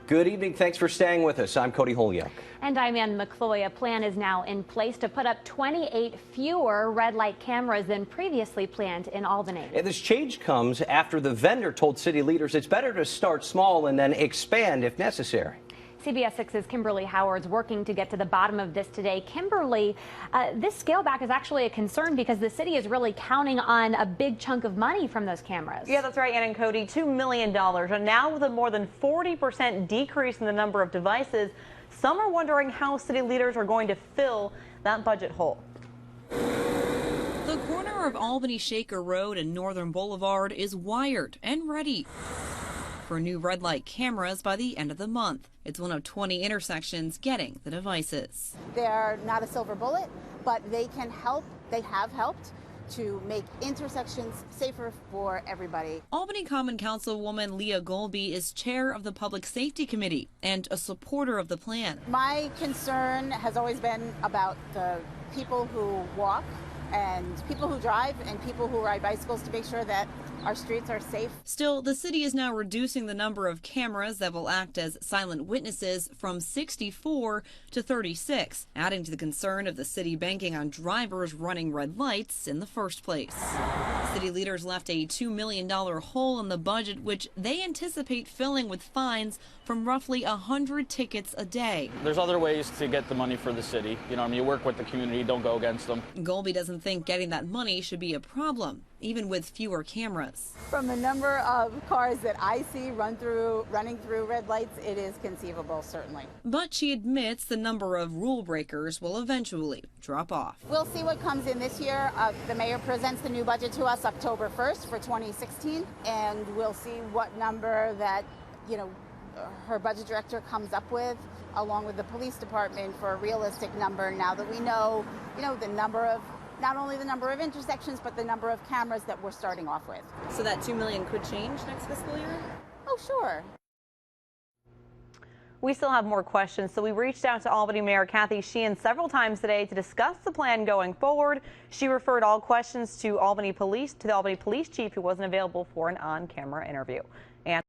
Good evening. Thanks for staying with us. I'm Cody Holyoke. And I'm Ann McCloy. A plan is now in place to put up 28 fewer red light cameras than previously planned in Albany. And this change comes after the vendor told city leaders it's better to start small and then expand if necessary. CBS 6's Kimberly Howard's working to get to the bottom of this today. Kimberly, this scale back is actually a concern because the city is really counting on a big chunk of money from those cameras. Yeah, that's right, Ann and Cody, $2 million. And now with a more than 40% decrease in the number of devices, some are wondering how city leaders are going to fill that budget hole. The corner of Albany Shaker Road and Northern Boulevard is wired and ready for new red light cameras by the end of the month. It's one of 20 intersections getting the devices. They're not a silver bullet, but they can help. They have helped to make intersections safer for everybody. Albany Common Council woman Leah Golby is chair of the Public Safety Committee and a supporter of the plan. My concern has always been about the people who walk and people who drive and people who ride bicycles to make sure that our streets are safe. Still, the city is now reducing the number of cameras that will act as silent witnesses from 64 to 36, adding to the concern of the city banking on drivers running red lights in the first place. City leaders left a $2 million hole in the budget, which they anticipate filling with fines from roughly 100 tickets a day. There's other ways to get the money for the city. You know, I mean, you work with the community, don't go against them. Golby doesn't think getting that money should be a problem, even with fewer cameras. From the number of cars that I see running through red lights, it is conceivable, certainly. But she admits the number of rule breakers will eventually drop off. We'll see what comes in this year. The mayor presents the new budget to us October 1st for 2016, and we'll see what number that, her budget director comes up with, along with the police department, for a realistic number now that we know, the number of, not only the number of intersections, but the number of cameras that we're starting off with. So that $2 million could change next fiscal year? Oh, sure. We still have more questions, so we reached out to Albany Mayor Kathy Sheehan several times today to discuss the plan going forward. She referred all questions to the Albany Police Chief, who wasn't available for an on-camera interview.